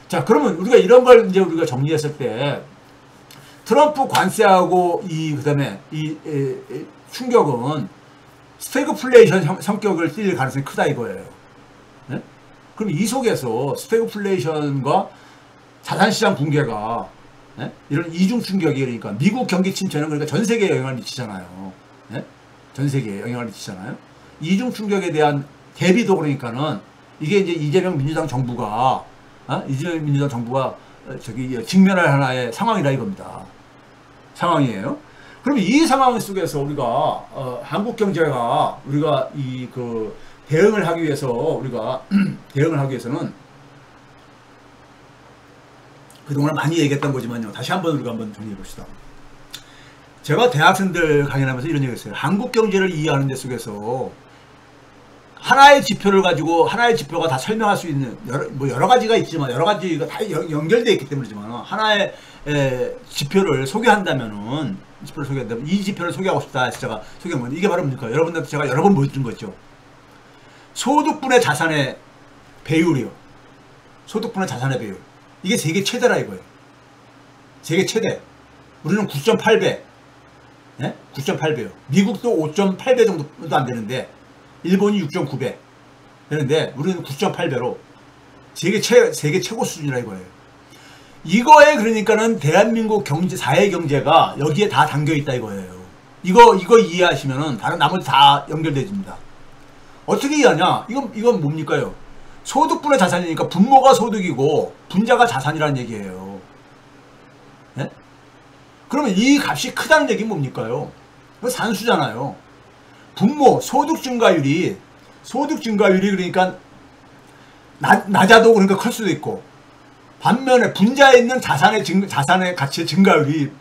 자, 그러면 우리가 이런 걸 이제 우리가 정리했을 때 트럼프 관세하고 그다음에 충격은 스태그플레이션 성격을 띌 가능성이 크다 이거예요. 네? 그럼 이 속에서 스태그플레이션과 자산시장 붕괴가 네? 이런 이중 충격이 그러니까 미국 경기 침체는 그러니까 전 세계에 영향을 미치잖아요. 네? 전 세계에 영향을 미치잖아요. 이중 충격에 대한 대비도 그러니까는 이게 이제 이재명 민주당 정부가 저기 직면할 하나의 상황이라 이겁니다. 상황이에요. 그럼 이 상황 속에서 우리가 한국 경제가 우리가 대응을 하기 위해서는 그동안 많이 얘기했던 거지만요. 다시 한번 우리가 한번 정리해 봅시다. 제가 대학생들 강연하면서 이런 얘기했어요. 한국 경제를 이해하는 데 속에서 하나의 지표를 가지고 하나의 지표가 다 설명할 수 있는 여러 가지가 있지만 여러 가지가 다 연결되어 있기 때문이지만 하나의 지표를 소개한다면은 이 지표를 소개하고 싶다 해서 제가 소개한 건데 이게 바로 뭡니까? 여러분들한테 제가 여러 번 보여준 거죠. 소득분의 자산의 배율이요. 소득분의 자산의 배율. 이게 세계 최대라 이거예요. 세계 최대. 우리는 9.8배. 네? 9.8배요. 미국도 5.8배 정도도 안 되는데 일본이 6.9배 되는데 우리는 9.8배로 세계 최고 수준이라 이거예요. 이거에 그러니까는 대한민국 사회 경제가 여기에 다 담겨 있다 이거예요. 이거 이해하시면은 다른 나머지 다 연결되집니다. 어떻게 이해하냐? 이건 뭡니까요? 소득분의 자산이니까 분모가 소득이고 분자가 자산이라는 얘기예요. 네? 그러면 이 값이 크다는 얘기는 뭡니까요? 이거 산수잖아요. 분모, 소득 증가율이 그러니까 낮아도 그러니까 클 수도 있고 반면에 분자에 있는 자산의 가치의 증가율이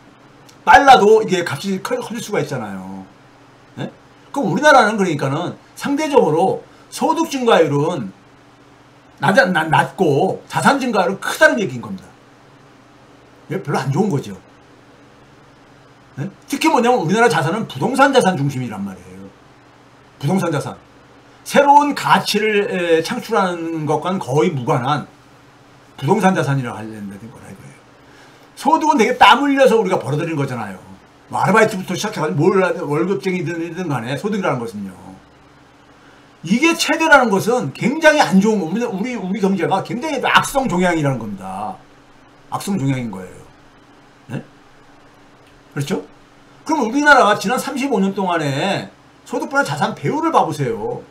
빨라도 이게 값이 커질 수가 있잖아요. 네? 그럼 우리나라는 그러니까는 상대적으로 소득 증가율은 낮고 자산 증가율은 크다는 얘기인 겁니다. 이게 별로 안 좋은 거죠. 네? 특히 뭐냐면 우리나라 자산은 부동산 자산 중심이란 말이에요. 부동산 자산. 새로운 가치를 창출하는 것과는 거의 무관한 부동산 자산이랑 관련된 거라 이거예요. 소득은 되게 땀 흘려서 우리가 벌어들인 거잖아요. 뭐 아르바이트부터 시작해가지고 월급쟁이든 간에 소득이라는 것은요. 이게 최대라는 것은 굉장히 안 좋은 거. 우리 경제가 굉장히 악성 종양이라는 겁니다. 악성 종양인 거예요. 네? 그렇죠? 그럼 우리나라가 지난 35년 동안에 소득분의 자산 배율을 봐보세요.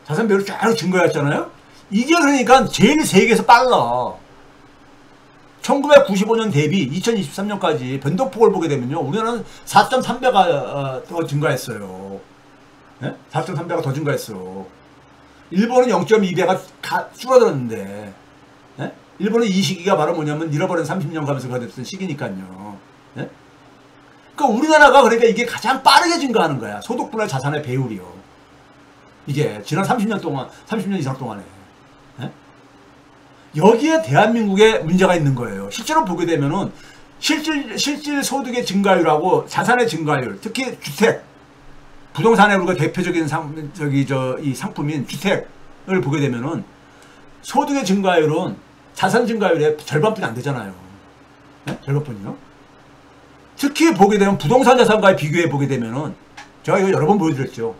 자산 배율이 쫙 증가했잖아요. 이게 그러니까 제일 세계에서 빨라. 1995년 대비 2023년까지 변동폭을 보게 되면요. 우리나라는 4.3배가 더 증가했어요. 네? 4.3배가 더 증가했어. 일본은 0.2배가 줄어들었는데, 네? 일본은 이 시기가 바로 뭐냐면 잃어버린 30년 가면서 됐던 시기니까요. 네? 그러니까 우리나라가 그러니까 이게 가장 빠르게 증가하는 거야. 소득분할 자산의 배율이요. 이게 지난 30년 이상 동안에. 네? 여기에 대한민국에 문제가 있는 거예요. 실제로 보게 되면은 실질 소득의 증가율하고 자산의 증가율, 특히 주택, 부동산의 우리가 대표적인 이 상품인 주택을 보게 되면은 소득의 증가율은 자산 증가율의 절반뿐이 안 되잖아요. 네? 절반뿐이요. 특히 보게 되면 부동산 자산과 비교해 보게 되면은 제가 이거 여러 번 보여드렸죠.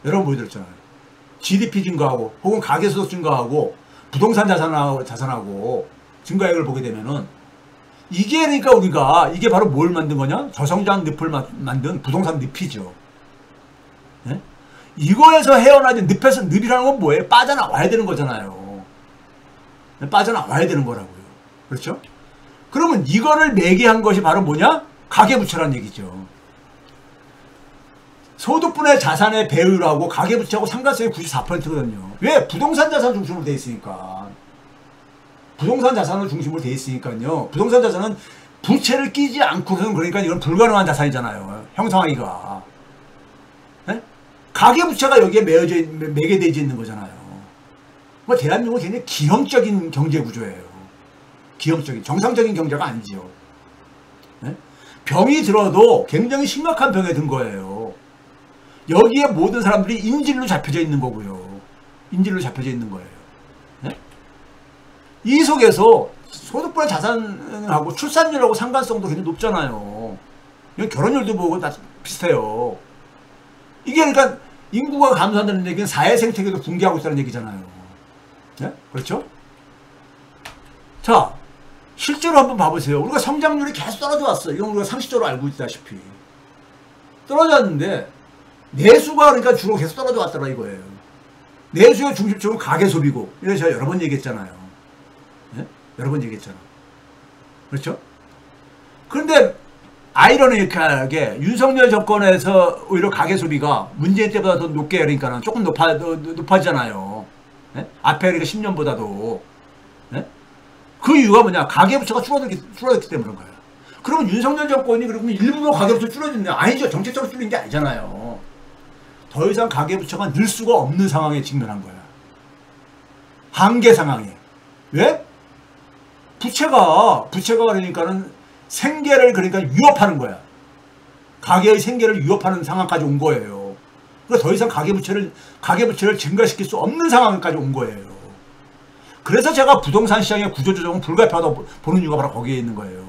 여러 번 보여드렸잖아요. GDP 증가하고 혹은 가계소득 증가하고 부동산 자산하고 증가율을 보게 되면은 이게 그러니까 우리가 이게 바로 뭘 만든 거냐? 저성장 늪을 만든 부동산 늪이죠. 네? 이거에서 헤어나지 늪이라는 건 뭐예요? 빠져나와야 되는 거잖아요. 빠져나와야 되는 거라고요. 그렇죠? 그러면 이거를 매개한 것이 바로 뭐냐? 가계부채라는 얘기죠. 소득분의 자산의 배율하고 가계부채하고 상관성이 94%거든요. 왜? 부동산 자산 중심으로 돼 있으니까. 부동산 자산을 중심으로 돼 있으니까요. 부동산 자산은 부채를 끼지 않고서는 그러니까 이건 불가능한 자산이잖아요. 형성하기가. 네? 가계부채가 여기에 매개되어 있는 거잖아요. 뭐 대한민국은 굉장히 기형적인 경제 구조예요. 기형적인, 정상적인 경제가 아니지요. 네? 병이 들어도 굉장히 심각한 병에 든 거예요. 여기에 모든 사람들이 인질로 잡혀져 있는 거고요. 인질로 잡혀져 있는 거예요. 네? 이 속에서 소득분의 자산하고 출산율하고 상관성도 굉장히 높잖아요. 결혼율도 보고 다 비슷해요. 이게 그러니까 인구가 감소한다는 얘기는 사회 생태계도 붕괴하고 있다는 얘기잖아요. 네? 그렇죠? 자, 실제로 한번 봐보세요. 우리가 성장률이 계속 떨어져 왔어요. 이건 우리가 상식적으로 알고 있다시피. 떨어졌는데 내수가 그러니까 주로 계속 떨어져 왔더라 이거예요. 내수의 중심적으로 가계소비고. 이거 제가 여러 번 얘기했잖아요. 네? 여러 번 얘기했잖아. 그렇죠? 그런데 아이러니하게 윤석열 정권에서 오히려 가계소비가 문재인 때보다 더 높게 그러니까는 조금 높아지잖아요. 네? 앞에 그러니까 10년보다도. 네? 그 이유가 뭐냐? 가계부채가 줄어들기 때문인 거예요. 그러면 윤석열 정권이 그러면 일부러 가계부채 줄어드냐? 아니죠. 정책적으로 줄인 게 아니잖아요. 더 이상 가계부채가 늘 수가 없는 상황에 직면한 거야. 한계 상황에. 왜? 부채가 그러니까는 생계를 그러니까 위협하는 거야. 가계의 생계를 위협하는 상황까지 온 거예요. 그러니까 더 이상 가계부채를 증가시킬 수 없는 상황까지 온 거예요. 그래서 제가 부동산 시장의 구조조정은 불가피하다고 보는 이유가 바로 거기에 있는 거예요.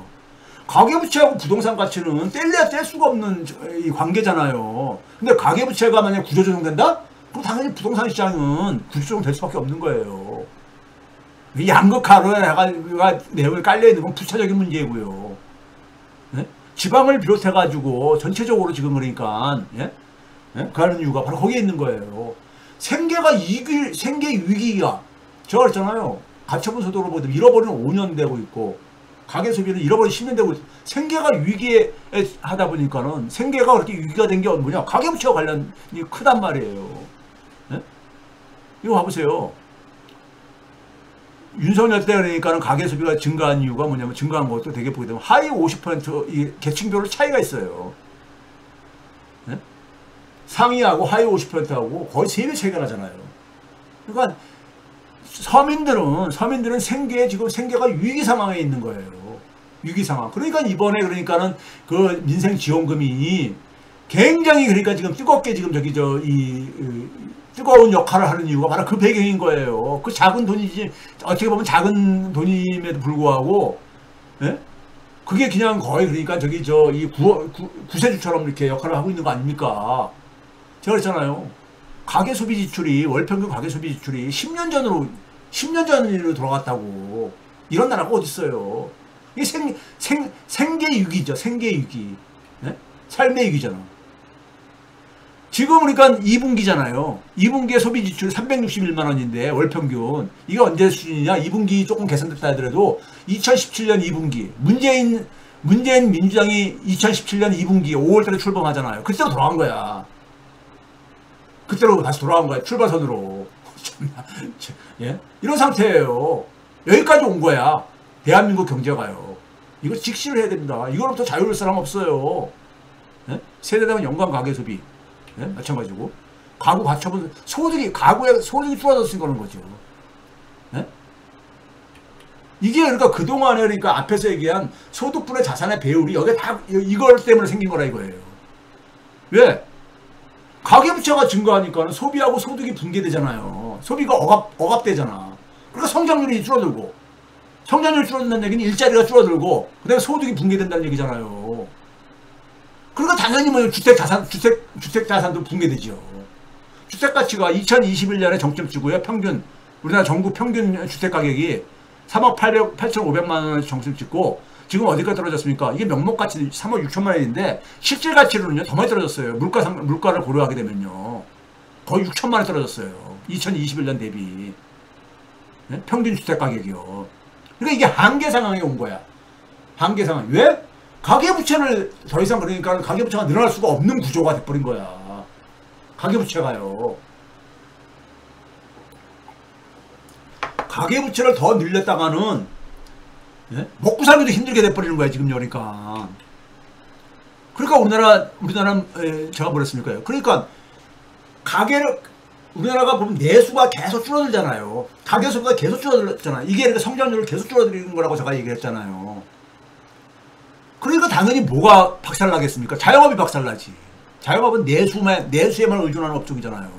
가계부채하고 부동산 가치는 뗄래야 뗄 수가 없는 이 관계잖아요. 근데 가계부채가 만약에 구조조정된다? 그럼 당연히 부동산 시장은 구조조정 될 수밖에 없는 거예요. 양극화로 내용이 깔려있는 건 부차적인 문제고요. 네? 지방을 비롯해가지고 전체적으로 지금 그러니까 예? 예? 그하는 이유가 바로 거기에 있는 거예요. 생계 위기가 제가 그랬잖아요. 가처분 소득으로 보면 잃어버리는 5년 되고 있고 가계소비는 잃어버린 10년 되고 있고 생계가 위기에 하다 보니까는 생계가 그렇게 위기가 된 게 뭐냐? 가계부채와 관련이 크단 말이에요. 네? 이거 봐보세요. 윤석열 때 그러니까는 가계소비가 증가한 이유가 뭐냐면 증가한 것도 되게 보게 되면 하위 50% 이 계층별로 차이가 있어요. 네? 상위하고 하위 50%하고 거의 3배 차이가 나잖아요. 그러니까 서민들은 생계가 위기 상황에 있는 거예요. 위기 상황. 그러니까 이번에 그러니까는 그 민생 지원금이 굉장히 그러니까 지금 뜨겁게 지금 뜨거운 역할을 하는 이유가 바로 그 배경인 거예요. 그 작은 돈이지, 어떻게 보면 작은 돈임에도 불구하고, 예? 그게 그냥 거의 그러니까 구세주처럼 이렇게 역할을 하고 있는 거 아닙니까? 제가 그랬잖아요. 가계소비 지출이, 월평균 가계소비 지출이 10년 전으로 돌아갔다고. 이런 나라가 어딨어요. 이게 생계 위기죠. 생계 위기. 예? 삶의 위기잖아. 지금 그러니까 2분기잖아요. 2분기에 소비 지출 361만 원인데 월평균. 이게 언제 수준이냐? 2분기 조금 개선됐다 하더라도 2017년 2분기. 문재인 민주당이 2017년 2분기 5월달에 출범하잖아요. 그때로 돌아간 거야. 그때로 다시 돌아간 거야. 출발선으로. 예? 이런 상태예요. 여기까지 온 거야. 대한민국 경제가요. 이거 직시를 해야 됩니다. 이거로부터 자유로울 사람 없어요. 예? 세대당 연간 가계소비. 예? 마찬가지고. 가구 가처분, 가구의 소득이 줄어들었은 거는 거죠. 예? 이게 그러니까 그동안에 그러니까 앞에서 얘기한 소득분의 자산의 배율이 여기 다 이걸 때문에 생긴 거라 이거예요. 왜? 가계부채가 증가하니까 소비하고 소득이 붕괴되잖아요. 소비가 억압되잖아. 그러니까 성장률이 줄어들고, 성장률이 줄어든다는 얘기는 일자리가 줄어들고, 그 다음에 소득이 붕괴된다는 얘기잖아요. 그러니까 당연히 뭐 주택 자산도 붕괴되죠. 주택 가치가 2021년에 정점 찍고요. 우리나라 전국 평균 주택 가격이 3억 8,500만 원에 정점 찍고, 지금 어디까지 떨어졌습니까? 이게 명목 가치 3억 6천만 원인데 실질 가치로는요 더 많이 떨어졌어요. 물가를 고려하게 되면요 거의 6천만 원 떨어졌어요. 2021년 대비. 네? 평균 주택 가격이요. 그러니까 이게 한계 상황에 온 거야. 한계 상황. 왜? 가계부채를 더 이상 그러니까 가계부채가 늘어날 수가 없는 구조가 돼버린 거야. 가계부채가요. 가계부채를 더 늘렸다가는 예? 먹고 살기도 힘들게 돼버리는 거야 지금. 그러니까 우리나라 제가 뭐랬습니까? 그러니까 우리나라가 보면 내수가 계속 줄어들잖아요. 가계소비가 계속 줄어들잖아요. 이게 그러니까 성장률을 계속 줄어들이는 거라고 제가 얘기했잖아요. 그러니까 당연히 뭐가 박살나겠습니까? 자영업이 박살나지. 자영업은 내수에만 의존하는 업종이잖아요.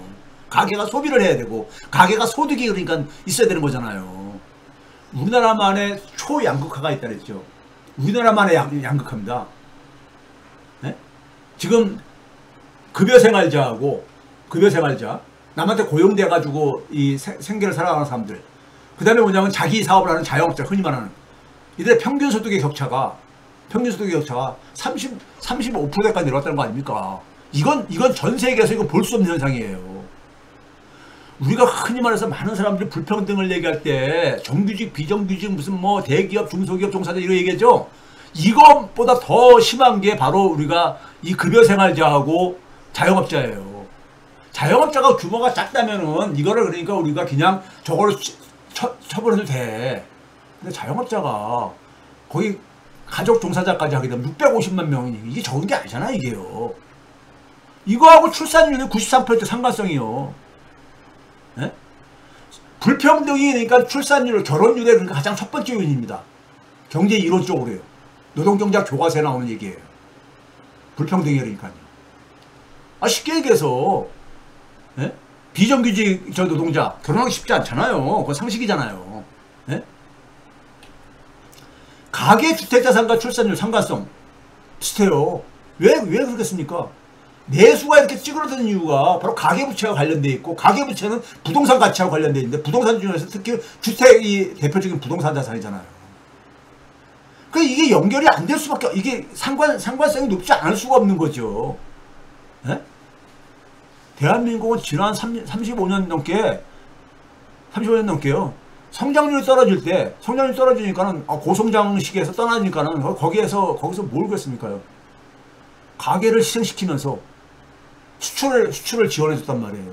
가게가 소비를 해야 되고 가게가 소득이 그러니까 있어야 되는 거잖아요. 우리나라만의 초양극화가 있다 그랬죠. 우리나라만의 양극화입니다. 네? 지금 급여생활자하고 급여생활자, 남한테 고용돼가지고 이 생계를 살아가는 사람들, 그 다음에 뭐냐면 자기 사업을 하는 자영업자, 흔히 말하는 이들의 평균 소득의 격차가 35%까지 내려왔다는 거 아닙니까? 이건 전 세계에서 이거 볼 수 없는 현상이에요. 우리가 흔히 말해서 많은 사람들이 불평등을 얘기할 때 정규직, 비정규직, 무슨 뭐 대기업, 중소기업, 종사자 이런 얘기하죠. 이것보다 더 심한 게 바로 우리가 이 급여생활자하고 자영업자예요. 자영업자가 규모가 작다면은 이거를 그러니까 우리가 그냥 저거를 처벌해도 돼. 근데 자영업자가 거의 가족 종사자까지 하게 되면 650만 명이니 이게 적은 게 아니잖아 이게요. 이거하고 출산율이 93% 상관성이요. 네? 불평등이 그러니까 출산율, 결혼율의 그러니까 가장 첫 번째 요인입니다. 경제 이론적으로요. 노동경제학 교과서에 나오는 얘기예요. 불평등이 그러니까요. 쉽게 얘기해서 네? 비정규직 노동자 결혼하기 쉽지 않잖아요. 그건 상식이잖아요. 네? 가계주택자산과 출산율 상관성 비슷해요. 왜 그렇겠습니까? 내수가 이렇게 찌그러드는 이유가 바로 가계부채와 관련되어 있고, 가계부채는 부동산 가치와 관련되어 있는데, 부동산 중에서 특히 주택이 대표적인 부동산 자산이잖아요. 그러니까 이게 연결이 안 될 수밖에, 이게 상관성이 높지 않을 수가 없는 거죠. 네? 대한민국은 지난 35년 넘게요. 성장률이 떨어질 때, 성장률이 떨어지니까는, 고성장 시기에서 떠나니까는, 거기서 뭘 그랬습니까요? 가계를 희생시키면서, 수출을 지원해줬단 말이에요.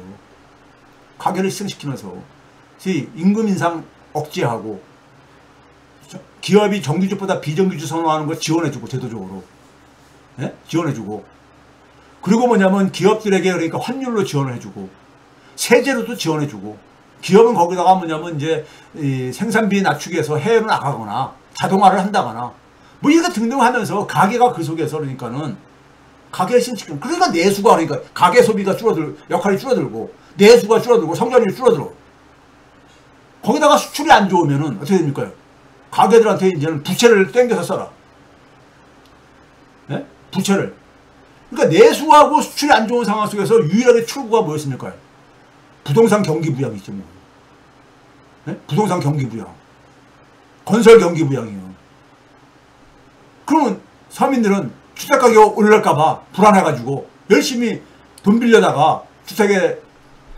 가계를 희생시키면서, 임금 인상 억제하고, 기업이 정규직보다 비정규직 선호하는 걸 지원해주고, 제도적으로. 네? 지원해주고. 그리고 뭐냐면, 기업들에게 그러니까 환율로 지원을 해주고, 세제로도 지원해주고, 기업은 거기다가 뭐냐면 이제 이 생산비 낮추기 위해서 해외로 나가거나 자동화를 한다거나 뭐 이렇게 등등 하면서 가계가 그 속에서 그러니까는 가계 신축, 그러니까 내수가 그러니까 가계 소비가 역할이 줄어들고 내수가 줄어들고 성장률이 줄어들어. 거기다가 수출이 안 좋으면은 어떻게 됩니까? 가계들한테 이제는 부채를 땡겨서 써라. 네? 부채를. 그러니까 내수하고 수출이 안 좋은 상황 속에서 유일하게 출구가 뭐였습니까? 부동산 경기 부양이 있죠, 뭐. 네? 부동산 경기 부양. 건설 경기 부양이요. 그러면 서민들은 주택가격 올라갈까봐 불안해가지고 열심히 돈 빌려다가 주택에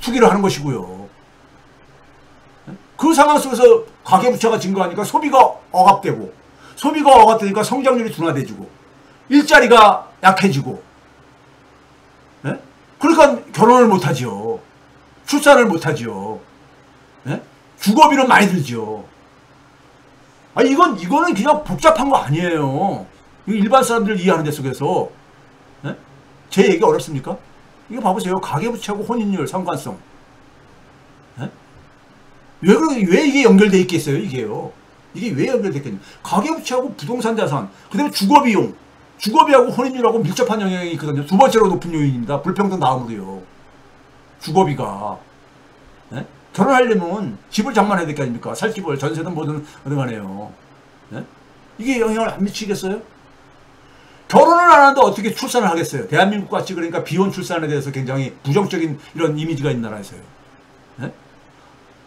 투기를 하는 것이고요. 네? 그 상황 속에서 가계부채가 증가하니까 소비가 억압되고, 소비가 억압되니까 성장률이 둔화돼지고, 일자리가 약해지고, 네? 그러니까 결혼을 못하지요. 출산을 못하지요. 네? 주거비는 많이 들지요. 이거는 그냥 복잡한 거 아니에요. 일반 사람들 이해하는 데 속에서. 네? 제 얘기 어렵습니까? 이거 봐보세요. 가계부채하고 혼인율 상관성. 네? 왜 이게 연결돼 있겠어요, 이게요? 이게 왜 연결돼 있겠냐? 가계부채하고 부동산 자산, 그 다음에 주거비용. 주거비하고 혼인율하고 밀접한 영향이 있거든요. 두 번째로 높은 요인입니다. 불평등 다음으로요. 주거비가. 네? 결혼하려면 집을 장만해야 될 거 아닙니까? 살 집을, 전세든 뭐든 어디가네요. 네? 이게 영향을 안 미치겠어요? 결혼을 안 하는데 어떻게 출산을 하겠어요? 대한민국 같이 그러니까 비혼 출산에 대해서 굉장히 부정적인 이런 이미지가 있는 나라에서요. 네?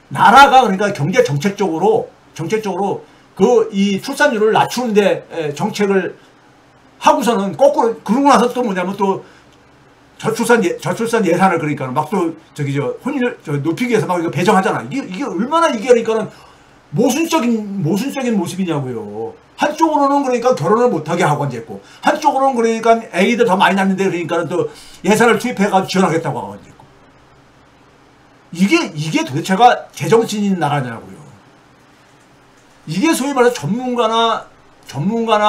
나라가 그러니까 경제 정책적으로 이 출산율을 낮추는데 정책을 하고서는 거꾸로 그러고 나서 또 뭐냐면 또 저출산 예산을 그러니까 막 또 혼인을 높이기 위해서 막 이거 배정하잖아. 이게 얼마나 이게 그러니까는 모순적인 모습이냐고요. 한쪽으로는 그러니까 결혼을 못하게 하고 앉아있고, 한쪽으로는 그러니까 애기들 더 많이 낳는데 그러니까는 또 예산을 투입해가지고 지원하겠다고 하고 앉아있고. 이게 도대체가 제정신인 나라냐고요. 이게 소위 말해서 전문가나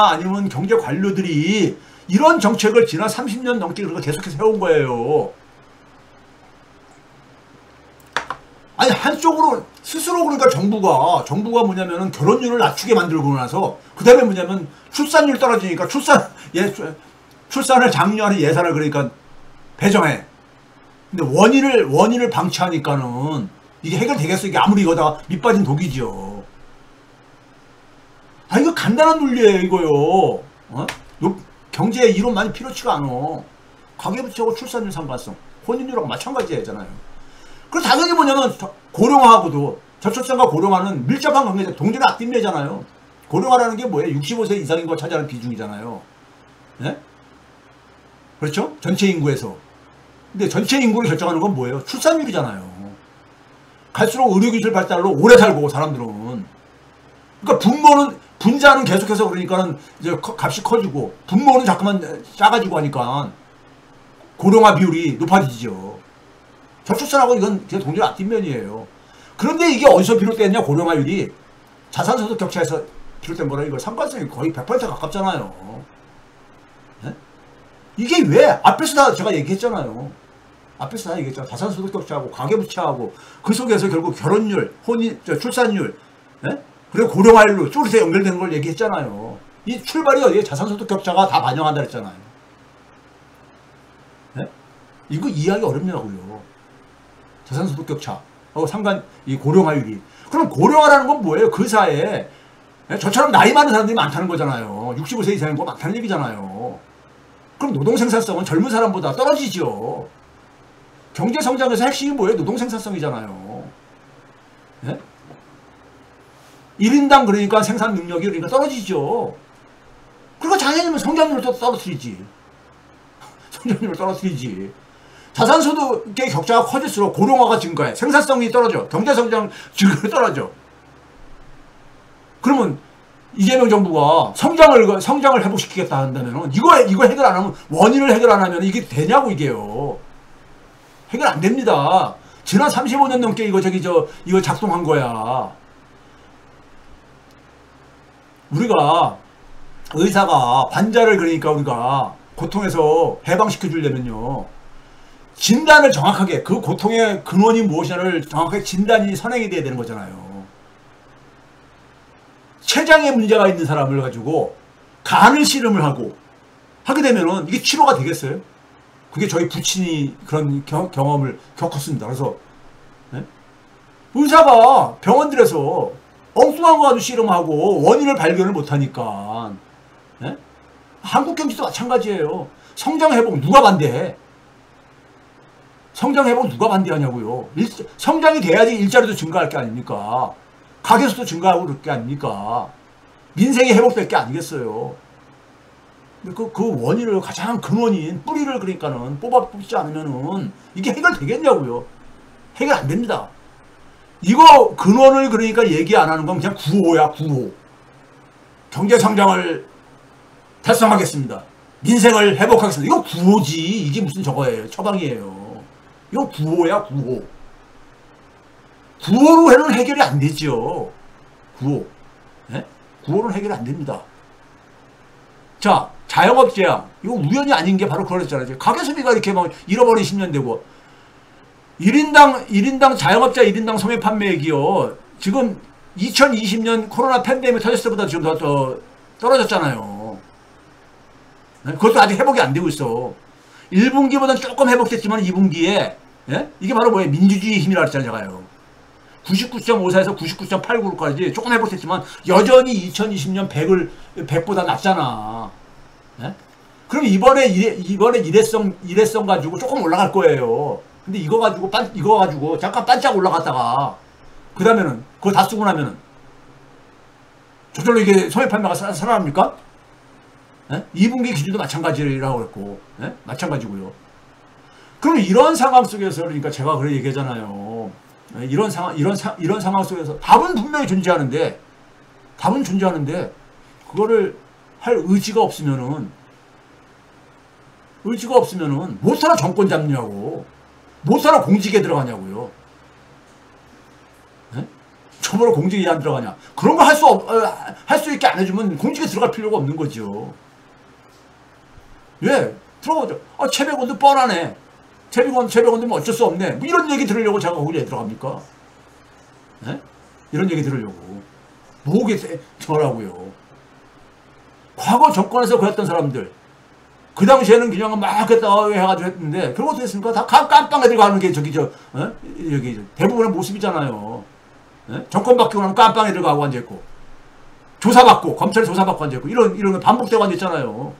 아니면 경제 관료들이 이런 정책을 지난 30년 넘게 계속해서 해온 거예요. 한쪽으로 스스로 그러니까 정부가 뭐냐면은 결혼율을 낮추게 만들고 나서 그 다음에 뭐냐면 출산율 떨어지니까 출산을 장려하는 예산을 그러니까 배정해. 근데 원인을 방치하니까는 이게 해결되겠어? 이게 아무리 이거다가 밑빠진 독이죠. 간단한 논리예요, 이거요. 어? 경제의 이론 많이 필요치가 않아. 가계부채하고 출산율 상관성, 혼인율하고 마찬가지잖아요. 그리고 당연히 뭐냐면 고령화하고도 저출산과 고령화는 밀접한 관계죠. 동전의 앞뒷매잖아요. 고령화라는 게 뭐예요? 65세 이상인 걸 차지하는 비중이잖아요. 네? 그렇죠? 전체 인구에서. 근데 전체 인구를 결정하는 건 뭐예요? 출산율이잖아요. 갈수록 의료기술 발달로 오래 살고 사람들은. 그러니까 분자는 계속해서 그러니까는 이제 값이 커지고 분모는 자꾸만 작아지고 하니까 고령화 비율이 높아지죠. 저출산하고 이건 그냥 동전 앞뒷면이에요. 그런데 이게 어디서 비롯됐냐? 고령화율이 자산소득 격차에서 비롯된 거라. 이거 상관성이 거의 100% 가깝잖아요. 네? 이게 왜? 앞에서 다 제가 얘기했잖아요. 앞에서 다 얘기했잖아요. 자산소득 격차하고 가계부채하고 그 속에서 결국 결혼율, 출산율, 네? 그리고 고령화율로 쪼르서 연결되는 걸 얘기했잖아요. 이 출발이 어디에 자산소득 격차가 다 반영한다 했잖아요. 네? 이거 이해하기 어렵냐고요. 자산소득 격차, 이 고령화율이. 그럼 고령화라는 건 뭐예요? 그 사회에 저처럼 나이 많은 사람들이 많다는 거잖아요. 65세 이상인 거 많다는 얘기잖아요. 그럼 노동 생산성은 젊은 사람보다 떨어지죠. 경제 성장에서 핵심이 뭐예요? 노동 생산성이잖아요. 네? 1인당 그러니까 생산 능력이 그러니까 떨어지죠. 그리고 당연히 성장률도 떨어뜨리지. 성장률을 떨어뜨리지. 자산소득의 격차가 커질수록 고령화가 증가해. 생산성이 떨어져. 경제성장 증가율이 떨어져. 그러면 이재명 정부가 성장을 회복시키겠다 한다면 이거 해결 안 하면, 원인을 해결 안 하면 이게 되냐고, 이게요. 해결 안 됩니다. 지난 35년 넘게 이거 작동한 거야. 우리가 의사가 환자를 그러니까 우리가 고통에서 해방시켜 주려면요, 진단을 정확하게, 그 고통의 근원이 무엇이냐를 정확하게 진단이 선행이 돼야 되는 거잖아요. 췌장에 문제가 있는 사람을 가지고 간을 씨름을 하게 되면은 이게 치료가 되겠어요? 그게 저희 부친이 그런 경험을 겪었습니다. 그래서 네? 의사가 병원들에서 엉뚱한 거 가지고 씨름하고 원인을 발견을 못하니까 네? 한국 경제도 마찬가지예요. 성장회복 누가 반대해? 성장회복 누가 반대하냐고요. 성장이 돼야지 일자리도 증가할 게 아닙니까? 가계수도 증가하고 그럴 게 아닙니까? 민생이 회복될 게 아니겠어요. 근데 그 원인을, 가장 근원인 뿌리를 그러니까는 뽑지 않으면은 이게 해결되겠냐고요. 해결 안 됩니다. 이거 근원을 그러니까 얘기 안 하는 건 그냥 구호야, 구호. 경제 성장을 달성하겠습니다. 민생을 회복하겠습니다. 이거 구호지. 이게 무슨 저거예요. 처방이에요. 이거 구호야, 구호. 구호로는 해결이 안 되죠. 구호. 네? 구호는 해결이 안 됩니다. 자, 자영업 제한. 이거 우연이 아닌 게 바로 그랬잖아요. 가계소비가 이렇게 막 잃어버린 10년 되고. 1인당 자영업자 1인당 소매 판매액이요. 지금 2020년 코로나 팬데믹 터졌을 때보다 지금 더 떨어졌잖아요. 네? 그것도 아직 회복이 안 되고 있어. 1분기보다는 조금 회복됐지만 2분기에 예? 이게 바로 뭐예요? 민주주의 힘이라고 했잖아요. 99.54에서 99.89까지 조금 회복됐지만 여전히 2020년 100보다 낮잖아. 예? 그럼 이번에 일회성 가지고 조금 올라갈 거예요. 근데 이거 가지고 잠깐 반짝 올라갔다가 그 다음에는 그거 다 쓰고 나면은 저절로 이게 소매 판매가 살아납니까? 예? 2분기 기준도 마찬가지라고 그랬고, 예? 마찬가지고요. 그럼 이런 상황 속에서, 그러니까 제가 그래 얘기하잖아요. 예? 이런 상황 속에서 답은 분명히 존재하는데 그거를 할 의지가 없으면은 못하러 정권 잡냐고, 못하러 공직에 들어가냐고요. 예? 저번에 공직에 안 들어가냐? 그런 거 할 수 있게 안 해주면 공직에 들어갈 필요가 없는 거죠. 왜? 들어가죠. 채백원도 뻔하네. 채백원도 뭐 어쩔 수 없네. 뭐 이런 얘기 들으려고 제가 거기에 들어갑니까? 네? 이런 얘기 들으려고. 뭐게 저라고요. 과거 정권에서 그랬던 사람들. 그 당시에는 그냥 막 했다 해가지고 했는데, 결국 어떻게 했습니까? 다 깜빵에 들어가는 게 여기 대부분의 모습이잖아요. 네? 정권 바뀌고 나면 깜빵에 들어가고 앉아있고. 조사받고 검찰 조사받고 앉아있고 이런 거 반복되고 앉아있잖아요.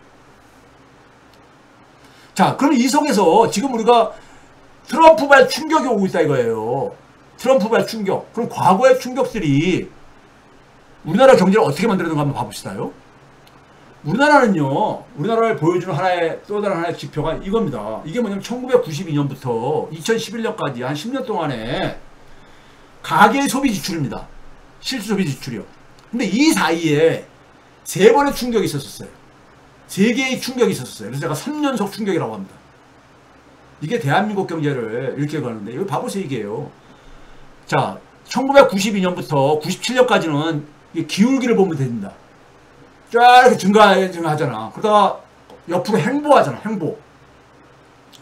자, 그럼 이 속에서 지금 우리가 트럼프발 충격이 오고 있다 이거예요. 트럼프발 충격. 그럼 과거의 충격들이 우리나라 경제를 어떻게 만들었는가 한번 봐봅시다요. 우리나라는요, 우리나라를 보여주는 또 다른 하나의 지표가 이겁니다. 이게 뭐냐면 1992년부터 2011년까지 한 10년 동안에 가계 소비 지출입니다. 실질 소비 지출이요. 근데 이 사이에 3번의 충격이 있었어요. 3개의 충격이 있었어요. 그래서 제가 3연속 충격이라고 합니다. 이게 대한민국 경제를 이렇게 가는데, 이거 봐보세요, 이게요. 자, 1992년부터 97년까지는 기울기를 보면 됩니다. 쫙 이렇게 증가하잖아. 그러다가 옆으로 행보하잖아, 행보.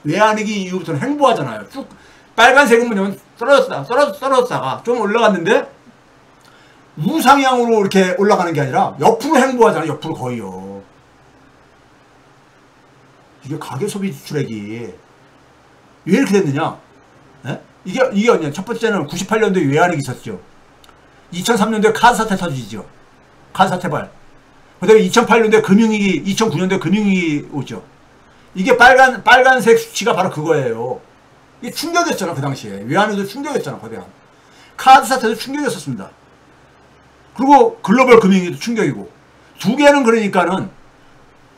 외환위기 이후부터는 행보하잖아요. 쭉 빨간색은 뭐냐면 떨어졌다가 좀 올라갔는데 우상향으로 이렇게 올라가는 게 아니라 옆으로 행보하잖아, 옆으로 거의요. 이게 가계소비 지출액이 왜 이렇게 됐느냐? 네? 이게 언제? 첫 번째는 98년도에 외환위기 있었죠. 2003년도에 카드 사태 터지죠. 카드 사태발. 그 다음에 2008년도에 금융위기, 2009년도에 금융위기 오죠. 이게 빨간색 수치가 바로 그거예요. 이게 충격이었잖아, 그 당시에. 외환위기도 충격이었잖아, 거대한. 카드 사태도 충격이었습니다. 그리고 글로벌 금융위기도 충격이고. 두 개는 그러니까는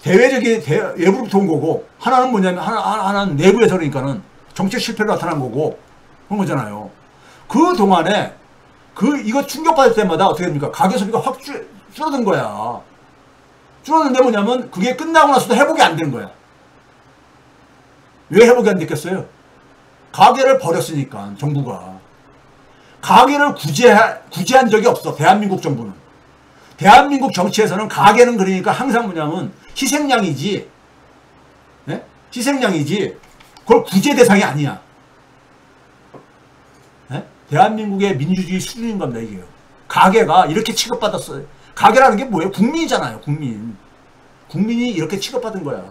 대외적인 외부로부터 온 거고, 하나는 뭐냐면, 하나는 내부에서 그러니까는 정책 실패로 나타난 거고, 그런 거잖아요. 그 동안에, 이거 충격받을 때마다 어떻게 됩니까? 가계소비가 확 줄어든 거야. 줄어드는데 뭐냐면, 그게 끝나고 나서도 회복이 안 된 거야. 왜 회복이 안 됐겠어요? 가계를 버렸으니까, 정부가. 가계를 구제한 적이 없어, 대한민국 정부는. 대한민국 정치에서는 가계는 그러니까 항상 뭐냐면, 희생양이지, 네? 희생양이지, 그걸 구제 대상이 아니야. 네? 대한민국의 민주주의 수준인 겁니다, 이게요. 가계가 이렇게 취급받았어요. 가계라는 게 뭐예요? 국민이잖아요, 국민. 국민이 이렇게 취급받은 거야.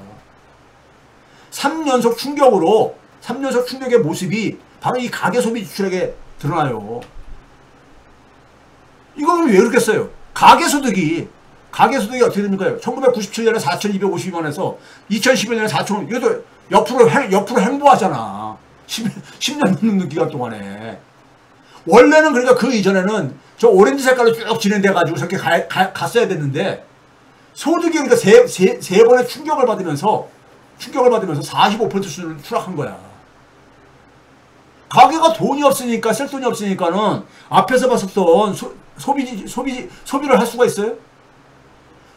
3연속 충격의 모습이 바로 이 가계소비 지출액에 드러나요. 이건 왜 그렇겠어요? 가계소득이 어떻게 됩니까? 1997년에 4,252만원에서 2011년에 4,000원. 이것도 옆으로 행보하잖아. 10년 넘는 기간 동안에. 원래는 그러니까 그 이전에는 저 오렌지 색깔로 쭉 진행돼가지고 저렇게 갔어야 됐는데, 소득이 그러니까 세 번의 충격을 받으면서 45% 수준으로 추락한 거야. 가게가 돈이 없으니까, 쓸 돈이 없으니까는 앞에서 봤었던 소비를 할 수가 있어요?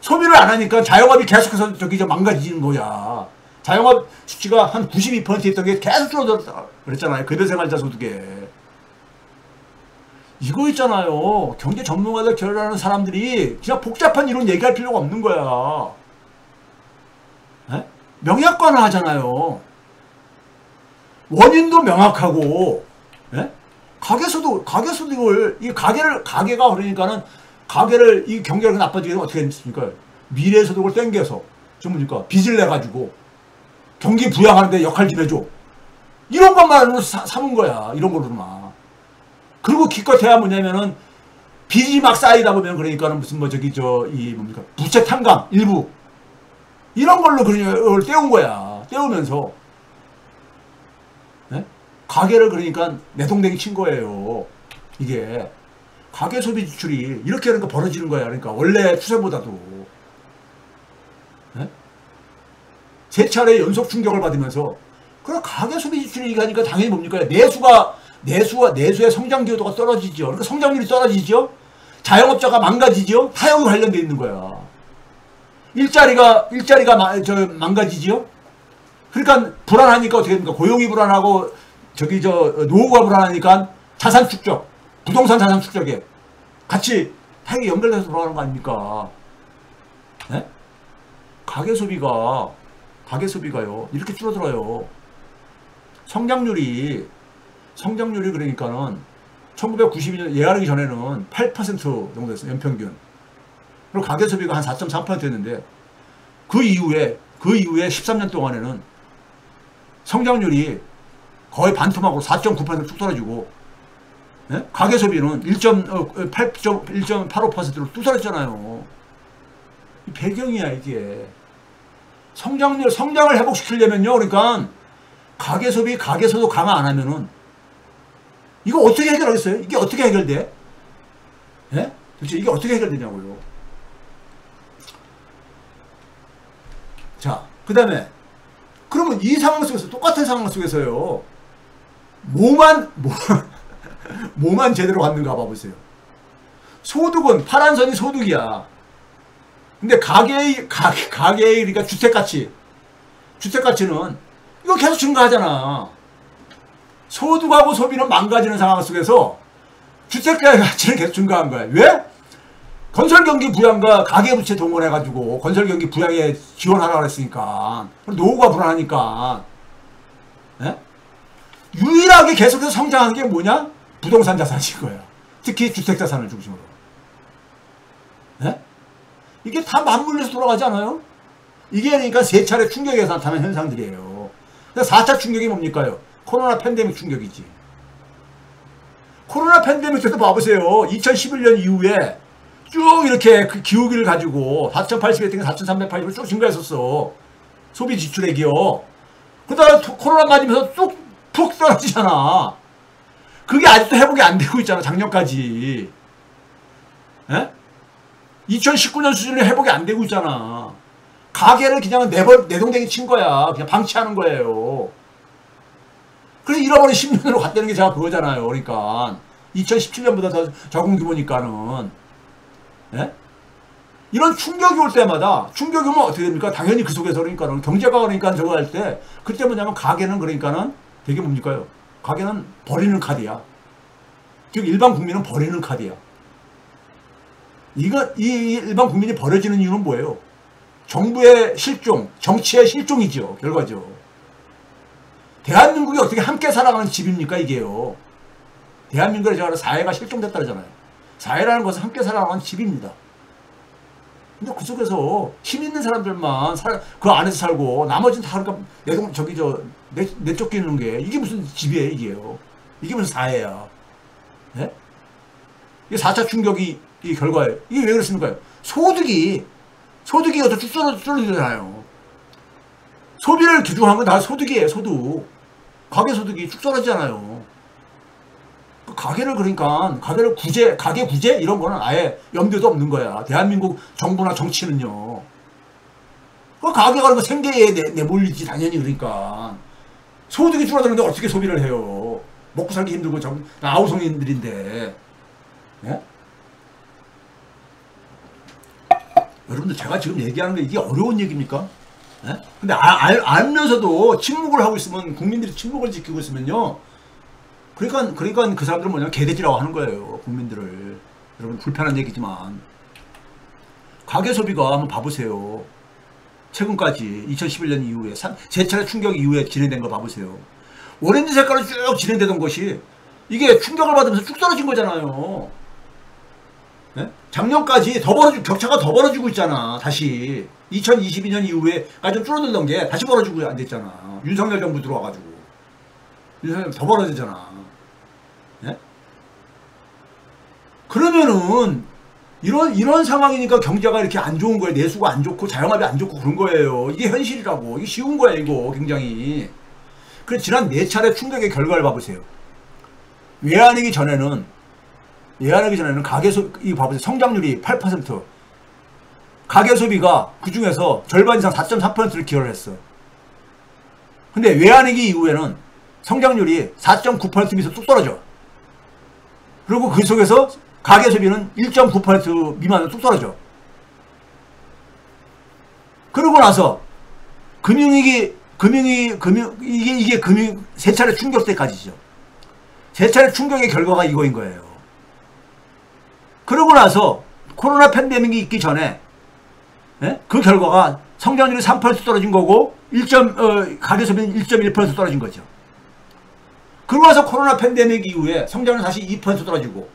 소비를 안 하니까 자영업이 계속해서 망가지는 거야. 자영업 수치가 한 92% 있던 게 계속 줄어들었다 그랬잖아요. 급여생활자 소득에. 이거 있잖아요. 경제 전문가들 결혼하는 사람들이 그냥 복잡한 이론 얘기할 필요가 없는 거야. 네? 명약관을 하잖아요. 원인도 명확하고, 예? 가계소득을, 가계가 그러니까는, 이 경제가 나빠지게 되면 어떻게 됐습니까? 미래소득을 땡겨서, 뭡니까? 빚을 내가지고, 경기 부양하는데 역할 좀 해줘. 이런 것만으로 삼은 거야. 이런 걸로만. 그리고 기껏해야 뭐냐면은, 빚이 막 쌓이다 보면 그러니까는 무슨 부채 탕감, 일부. 이런 걸로 그걸 때운 거야. 때우면서. 네? 가계를 그러니까 내동댕이 친 거예요. 이게. 가계 소비 지출이 이렇게 하니까 벌어지는 거야. 그러니까 원래 추세보다도. 네? 3차례 연속 충격을 받으면서. 그럼 가계 소비 지출이 하니까 당연히 뭡니까? 내수의 성장 기여도가 떨어지죠. 그러니까 성장률이 떨어지죠. 자영업자가 망가지죠. 타협이 관련되어 있는 거야. 일자리가 망가지지요? 그러니까 불안하니까 어떻게 됩니까? 고용이 불안하고, 노후가 불안하니까 자산 축적, 부동산 자산 축적에 같이 타격이 연결돼서 돌아가는 거 아닙니까? 네? 가계소비가요, 이렇게 줄어들어요. 성장률이 그러니까는 1992년 예하기 전에는 8% 정도 됐어요, 연평균. 그리고 가계소비가 한 4.3%였는데, 그 이후에 13년 동안에는 성장률이 거의 반토막으로 4.9% 쭉 떨어지고, 예? 가계 소비는 1.85%로 뚝 떨어졌잖아요. 배경이야 이게. 성장을 회복시키려면요, 그러니까 가계 소비, 가계 소득 강화 안 하면은 이거 어떻게 해결하겠어요? 이게 어떻게 해결돼? 예? 도대체 이게 어떻게 해결되냐고요. 자, 그 다음에 그러면 이 상황 속에서, 똑같은 상황 속에서요, 뭐만 제대로 갔는가 봐보세요. 소득은 파란 선이 소득이야. 근데 가계의 그러니까 주택가치는 이거 계속 증가하잖아. 소득하고 소비는 망가지는 상황 속에서 주택가의 가치는 계속 증가한 거야. 왜? 건설경기 부양과 가계부채 동원해가지고 건설경기 부양에 지원하라고 했으니까. 노후가 불안하니까. 예? 유일하게 계속해서 성장하는 게 뭐냐? 부동산 자산인 거야. 특히 주택자산을 중심으로. 예? 이게 다 맞물려서 돌아가지 않아요? 이게 그러니까 세 차례 충격에서 나타나는 현상들이에요. 4차 충격이 뭡니까요? 코로나 팬데믹 충격이지. 코로나 팬데믹 때도 봐보세요. 2011년 이후에 쭉 이렇게 그 기후기를 가지고 4,080에 4,380으로 쭉 증가했었어. 소비 지출액이요. 그 다음에 코로나 맞으면서 푹 떨어지잖아. 그게 아직도 회복이 안 되고 있잖아. 작년까지. 에? 2019년 수준이 회복이 안 되고 있잖아. 가게를 그냥 내동댕이 친 거야. 그냥 방치하는 거예요. 그래서 잃어버린 10년으로 갔다는 게 제가 그거잖아요. 그러니까 2017년보다 더 적응 규모니까는. 예? 이런 충격이 올 때마다, 충격이 오면 어떻게 됩니까? 당연히 그 속에서 그러니까는 경제가 그러니까 저거 할 때, 그때 뭐냐면 가게는 그러니까는 되게 뭡니까요? 가게는 버리는 카드야. 즉 일반 국민은 버리는 카드야. 이 일반 국민이 버려지는 이유는 뭐예요? 정부의 실종, 정치의 실종이죠. 결과죠. 대한민국이 어떻게 함께 살아가는 집입니까, 이게요. 대한민국에 제가 사회가 실종됐다 그러잖아요. 사회라는 것은 함께 살아가는 집입니다. 근데 그 속에서 힘 있는 사람들만 그 안에서 살고 나머지는 다 그러니까 내쫓기는 게 이게 무슨 집이에요, 이게요. 이게 무슨 사회야. 예? 이게 4차 충격이 이 결과예요. 이게 왜 그렇습니까? 소득이 더 쭉 떨어지잖아요. 소비를 규정한 건 다 소득이에요, 소득. 가계소득이 쭉 떨어지잖아요. 가계를 그러니까, 가계 구제? 이런 거는 아예 염두도 없는 거야. 대한민국 정부나 정치는요. 그 가계가 그러니까 생계에 내몰리지, 당연히 그러니까. 소득이 줄어드는데 어떻게 소비를 해요? 먹고 살기 힘들고, 아우성인들인데. 예? 여러분들 제가 지금 얘기하는 게 이게 어려운 얘기입니까? 예? 근데 알면서도 침묵을 하고 있으면, 국민들이 침묵을 지키고 있으면요. 그러니까 그 사람들은 뭐냐면 개돼지라고 하는 거예요. 국민들을. 여러분 불편한 얘기지만. 가계소비가 한번 봐보세요. 최근까지 2011년 이후에 세 차례 충격 이후에 진행된 거 봐보세요. 오렌지 색깔로 쭉 진행되던 것이 이게 충격을 받으면서 쭉 떨어진 거잖아요. 네? 작년까지 격차가 더 벌어지고 있잖아. 다시 2022년 이후에까지 좀 줄어들던 게 다시 벌어지고 안 됐잖아. 윤석열 정부 들어와가지고 윤석열 더 벌어지잖아. 네? 그러면은 이런 상황이니까 경제가 이렇게 안 좋은 거예요. 내수가 안 좋고 자영업이 안 좋고 그런 거예요. 이게 현실이라고. 이게 쉬운 거야 이거 굉장히. 그래서 지난 4차례 충격의 결과를 봐보세요. 외환위기 전에는 가계소비 봐보세요. 성장률이 8%. 가계소비가 그 중에서 절반 이상 4.3%를 기여를 했어. 근데 외환위기 이후에는 성장률이 4.9% 밑으로 뚝 떨어져. 그리고 그 속에서 가계소비는 1.9% 미만으로 뚝 떨어져. 그러고 나서 이게 세 차례 충격 때까지죠. 세 차례 충격의 결과가 이거인 거예요. 그러고 나서 코로나 팬데믹이 있기 전에 그 결과가 성장률이 3% 떨어진 거고 가계소비는 1.1% 떨어진 거죠. 그러고 나서 코로나 팬데믹 이후에 성장률은 다시 2% 떨어지고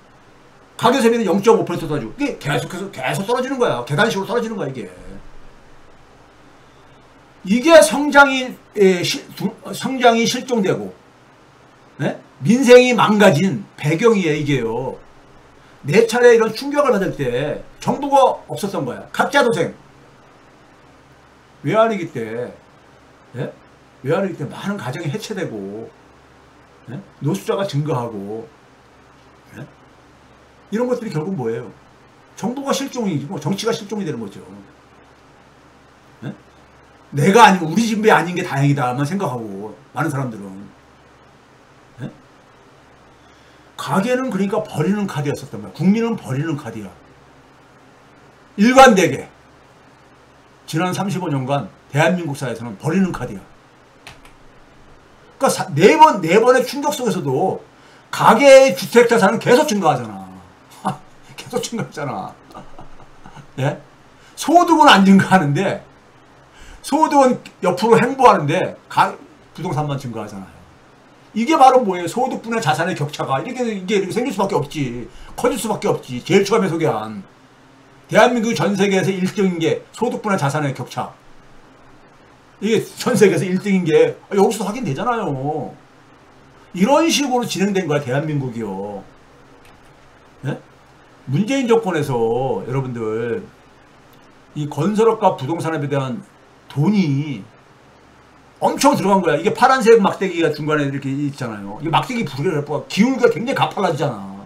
가계소비는 0.5% 떨어지고 이게 계속 떨어지는 거야. 계단식으로 떨어지는 거야 이게. 이게 성장이 실종되고 네? 민생이 망가진 배경이에요, 이게요. 내 차례 이런 충격을 받을 때 정부가 없었던 거야. 각자 도생. 외환위기 때, 예? 외환위기 때 많은 가정이 해체되고, 예? 노숙자가 증가하고, 예? 이런 것들이 결국 뭐예요? 정부가 실종이고 정치가 실종이 되는 거죠. 예? 내가 아니고 우리 집이 아닌 게 다행이다만 생각하고 많은 사람들은, 예? 가계는 그러니까 버리는 카드였었던 거야. 국민은 버리는 카드야. 일관되게 지난 35년간 대한민국 사회에서는 버리는 카드야. 그러니까 네 번의 충격 속에서도 가계의 주택 자산은 계속 증가하잖아. 계속 증가하잖아. 예? 소득은 안 증가하는데, 소득은 옆으로 행보하는데 부동산만 증가하잖아요. 이게 바로 뭐예요? 소득분의 자산의 격차가 이게 생길 수밖에 없지. 커질 수밖에 없지. 제일 처음에 소개한 대한민국 전 세계에서 1등인 게 소득분의 자산의 격차. 이게 전 세계에서 1등인 게 여기서 확인되잖아요. 이런 식으로 진행된 거야, 대한민국이요. 예? 문재인 정권에서 여러분들 이 건설업과 부동산업에 대한 돈이 엄청 들어간 거야. 이게 파란색 막대기가 중간에 이렇게 있잖아요. 이게 막대기 기울기가 굉장히 가팔라지잖아.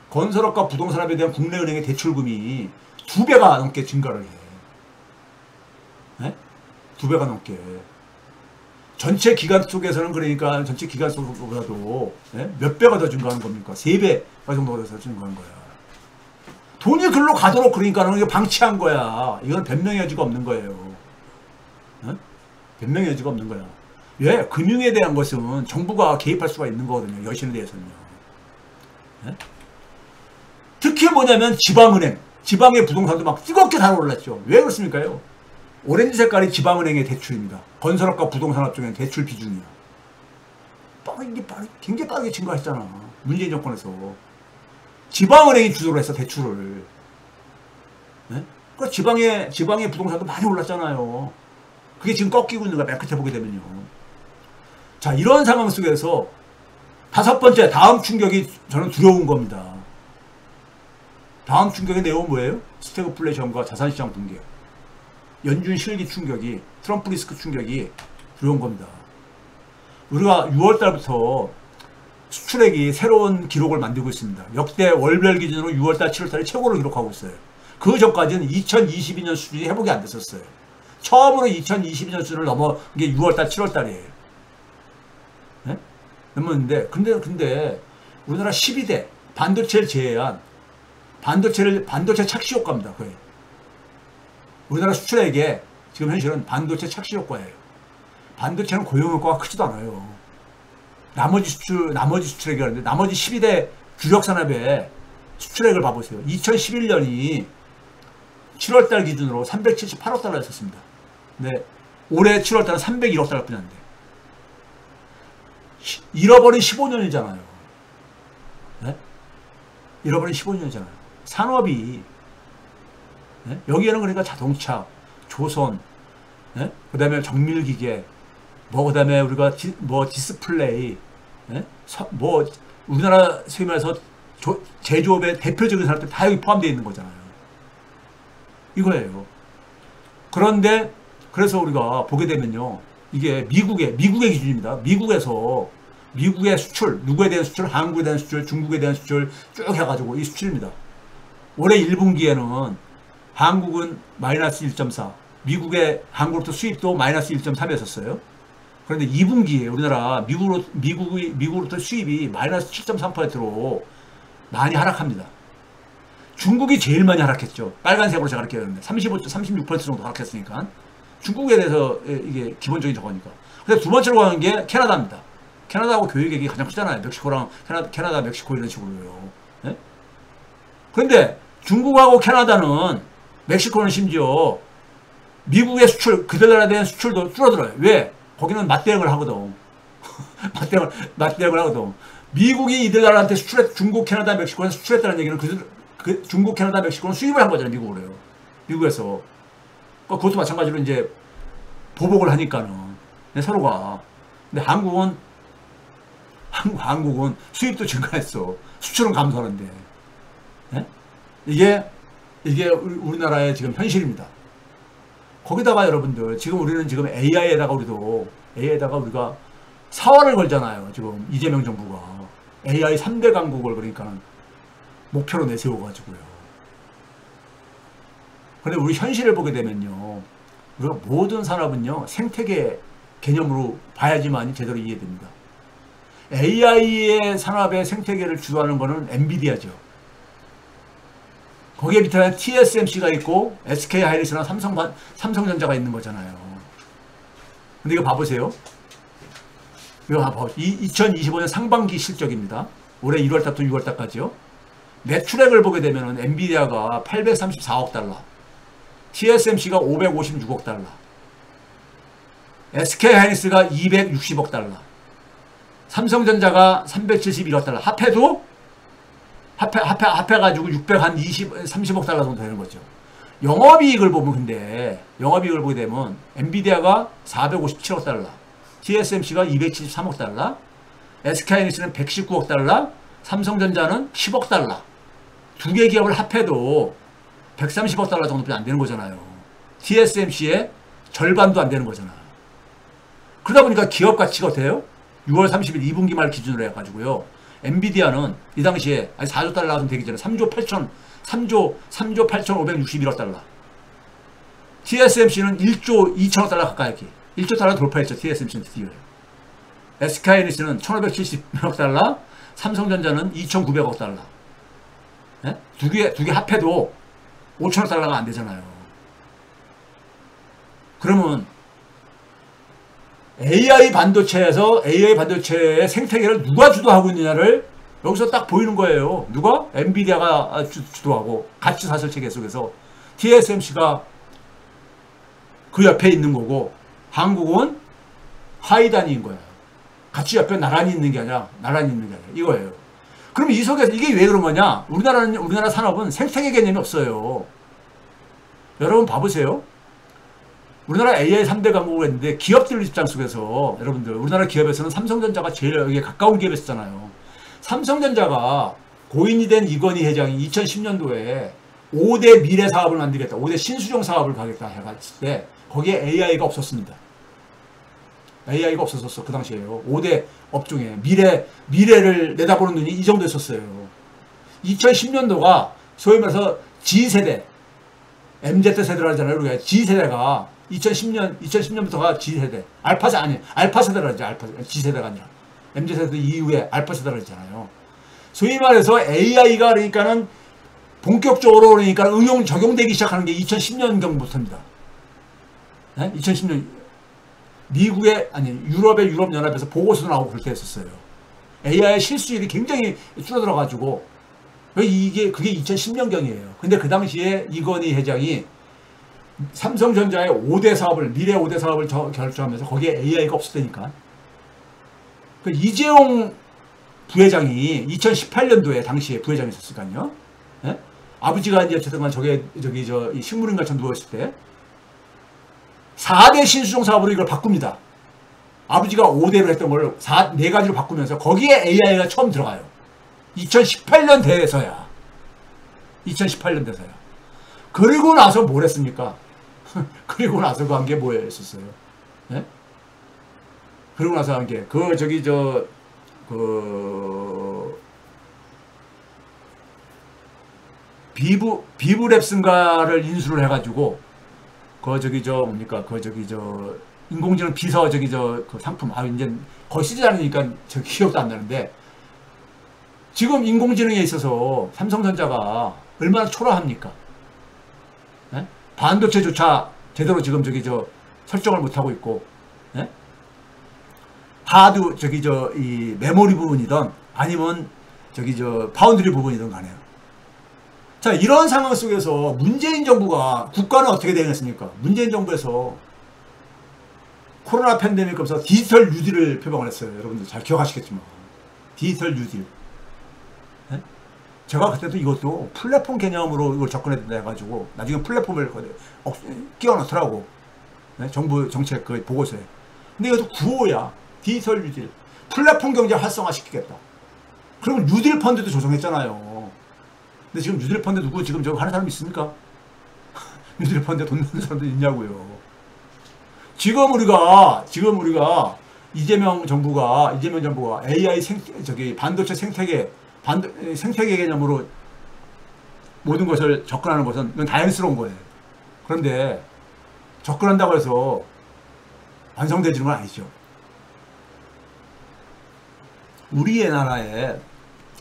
건설업과 부동산업에 대한 국내은행의 대출금이 2배가 넘게 증가를 해. 네? 2배가 넘게. 전체 기간 속에서는 그러니까 전체 기간 속보다도 네? 몇 배가 더 증가하는 겁니까? 3배가 정도가 더 증가하는 거야. 돈이 글로 가도록 그러니까는 이게 방치한 거야. 이건 변명의 여지가 없는 거예요. 네? 변명의 여지가 없는 거야. 왜? 금융에 대한 것은 정부가 개입할 수가 있는 거거든요. 여신에 대해서는요. 네? 특히 뭐냐면 지방은행, 지방의 부동산도 막 뜨겁게 달아올랐죠. 왜 그렇습니까요? 오렌지 색깔이 지방은행의 대출입니다. 건설업과 부동산업 중에 대출 비중이야. 굉장히 빠르게 증가했잖아. 문재인 정권에서. 지방은행이 주도를 해서 대출을. 네? 그러니까 지방의 부동산도 많이 올랐잖아요. 그게 지금 꺾이고 있는 거야. 맨 끝에 보게 되면요. 자, 이런 상황 속에서 5번째, 다음 충격이 저는 두려운 겁니다. 다음 충격의 내용은 뭐예요? 스태그플레이션과 자산시장 붕괴. 연준 실기 충격이, 트럼프 리스크 충격이 두려운 겁니다. 우리가 6월달부터 수출액이 새로운 기록을 만들고 있습니다. 역대 월별 기준으로 6월달, 7월달에 최고를 기록하고 있어요. 그 전까지는 2022년 수준이 회복이 안 됐었어요. 처음으로 2022년 수준을 넘어간 게 6월달, 7월달이에요. 네? 넘었는데, 근데 우리나라 12대 반도체를 제외한 반도체 착시 효과입니다. 거의. 우리나라 수출액에 지금 현실은 반도체 착시 효과예요. 반도체는 고용 효과가 크지도 않아요. 나머지 수출액이라는데 나머지 12대 주력 산업의 수출액을 봐보세요. 2011년이 7월달 기준으로 378억 달러였었습니다. 근데 올해 7월달은 301억 달러 뿐이었는데 잃어버린 15년이잖아요. 네? 잃어버린 15년이잖아요. 산업이 네? 여기에는 그러니까 자동차, 조선, 네? 그 다음에 정밀기계, 그 다음에 우리가 디스플레이, 네? 우리나라 소위 말해서 제조업의 대표적인 산업들 다 여기 포함되어 있는 거잖아요. 이거예요. 그런데 그래서 우리가 보게 되면요, 이게 미국의 기준입니다. 미국의 수출, 누구에 대한 수출, 한국에 대한 수출, 중국에 대한 수출 쭉 해가지고 이 수출입니다. 올해 1분기에는 한국은 마이너스 1.4, 한국으로부터 수입도 마이너스 1.3이었어요. 그런데 2분기에 우리나라 미국으로부터 수입이 마이너스 7.3%로 많이 하락합니다. 중국이 제일 많이 하락했죠. 빨간색으로 제가 이렇게 했는데 36% 정도 하락했으니까 중국에 대해서 이게 기본적인 저거니까. 근데 두 번째로 가는 게 캐나다입니다. 캐나다하고 교역액이 가장 크잖아요. 멕시코랑 캐나다, 멕시코 이런 식으로요. 네? 그런데 중국하고 캐나다는, 멕시코는 심지어 미국의 수출, 그들 나라에 대한 수출도 줄어들어요. 왜? 거기는 맞대응을 하거든. 맞대응을 하거든. 미국이 이들 나라한테 중국, 캐나다, 멕시코에 수출했다는 얘기는 중국, 캐나다, 멕시코는 수입을 한 거잖아요. 미국으로요. 미국에서. 그것도 마찬가지로 이제 보복을 하니까는. 서로가. 근데 한국은 한국은 수입도 증가했어. 수출은 감소하는데. 예? 이게 우리나라의 지금 현실입니다. 거기다가 여러분들 지금 우리는 지금 AI에다가 우리가 사활을 걸잖아요. 지금 이재명 정부가 AI 3대 강국을 그러니까 목표로 내세워가지고요. 그런데 우리 현실을 보게 되면요, 우리가 모든 산업은요 생태계 개념으로 봐야지만 제대로 이해됩니다. AI의 산업의 생태계를 주도하는 거는 엔비디아죠. 거기에 밑에 TSMC가 있고 SK 하이닉스나 삼성전자가 있는 거잖아요. 근데 이거 봐보세요. 이거 봐봐. 2025년 상반기 실적입니다. 올해 1월달부터 6월달까지요. 매출액을 보게 되면 엔비디아가 834억 달러, TSMC가 556억 달러, SK 하이닉스가 260억 달러, 삼성전자가 371억 달러. 합해가지고 30억 달러 정도 되는 거죠. 영업이익을 보면 근데 영업이익을 보게 되면 엔비디아가 457억 달러, TSMC가 273억 달러, SK하이닉스는 119억 달러, 삼성전자는 10억 달러. 두 개 기업을 합해도 130억 달러 정도밖에 안 되는 거잖아요. TSMC의 절반도 안 되는 거잖아. 그러다 보니까 기업 가치가 어때요? 6월 30일 2분기 말 기준으로 해가지고요. 엔비디아는 이 당시에 4조 달러 좀 되기 전에 3조 8,561억 달러. TSMC는 1조 2천억 달러 가까이 1조 달러 돌파했죠. TSMC는 드디어. SK하이닉스는 1,570억 달러, 삼성전자는 2,900억 달러. 네? 두 개 합해도 5천억 달러가 안 되잖아요. 그러면 AI 반도체의 생태계를 누가 주도하고 있느냐를 여기서 딱 보이는 거예요. 누가? 엔비디아가 주도하고 가치 사슬 체계 속에서 TSMC가 그 옆에 있는 거고, 한국은 하이단위인 거예요. 같이 옆에 나란히 있는 게 아니라 이거예요. 그럼 이 속에서 이게 왜 그런 거냐? 우리나라 산업은 생태계 개념이 없어요. 여러분 봐보세요. 우리나라 AI 3대 강국을 했는데 기업들 입장 속에서 여러분들 우리나라 기업에서는 삼성전자가 제일 여기에 가까운 기업이었잖아요. 삼성전자가 고인이 된 이건희 회장이 2010년도에 5대 미래 사업을 만들겠다, 5대 신수종 사업을 가겠다 해갔을 때 거기에 AI가 없었습니다. AI가 없었어. 그 당시에요. 5대 업종에 미래를 내다보는 눈이 이 정도 있었어요. 2010년도가 소위 말해서 G세대, MZ세대라고 하잖아요. 우리가 G세대가 2010년부터가 G세대, 알파세대라고 하죠. G세대가 아니라 MZ세대 이후에 알파세대라고 했잖아요. 소위 말해서 AI가 그러니까는 본격적으로 그러니까 적용되기 시작하는 게 2010년경부터입니다. 네? 2010년 유럽연합에서 보고서도 나오고 그렇게 했었어요. AI 실수율이 굉장히 줄어들어가지고 그게 2010년경이에요. 근데 그 당시에 이건희 회장이 삼성전자의 5대 사업을, 미래 5대 사업을 결정하면서 거기에 AI가 없었다니까. 그 이재용 부회장이 2018년도에 당시에 부회장이 있었으니까요. 예? 아버지가 이제 어쨌든 이 식물인간처럼 누워있을 때 4대 신수종 사업으로 이걸 바꿉니다. 아버지가 5대로 했던 걸 4가지로 바꾸면서 거기에 AI가 처음 들어가요. 2018년 대에서야. 그리고 나서 뭘 했습니까? 그리고 나서 그 한 게 뭐였었어요? 네? 그리고 나서 한 게, 비브랩슨가를 인수를 해가지고, 인공지능 비서, 그 상품, 이제 거의 쓰지 않으니까 기억도 안 나는데, 지금 인공지능에 있어서 삼성전자가 얼마나 초라합니까? 네? 반도체조차 제대로 지금 설정을 못하고 있고, 네? 하드, 이 메모리 부분이든 아니면 파운드리 부분이든 간에요. 자, 이런 상황 속에서 문재인 정부가, 국가는 어떻게 되겠습니까? 문재인 정부에서 코로나 팬데믹 하면서 디지털 뉴딜을 표방을 했어요. 여러분들 잘 기억하시겠지만. 디지털 뉴딜. 네? 제가 그때도 이것도 플랫폼 개념으로 이걸 접근해야 된다 해가지고 나중에 플랫폼을 끼워 넣더라고. 네? 정부 정책 그 보고서에. 근데 이것도 구호야. 디지털 뉴딜. 플랫폼 경제 활성화시키겠다. 그러면 뉴딜 펀드도 조성했잖아요. 근데 지금 뉴딜 펀드 누구 지금 저거 하는 사람 있습니까? 뉴딜 펀드에 돈 넣는 사람도 있냐고요. 지금 우리가 이재명 정부가 AI 반도체 생태계 개념으로 모든 것을 접근하는 것은 이건 다행스러운 거예요. 그런데 접근한다고 해서 완성되지는 건 아니죠. 우리의 나라에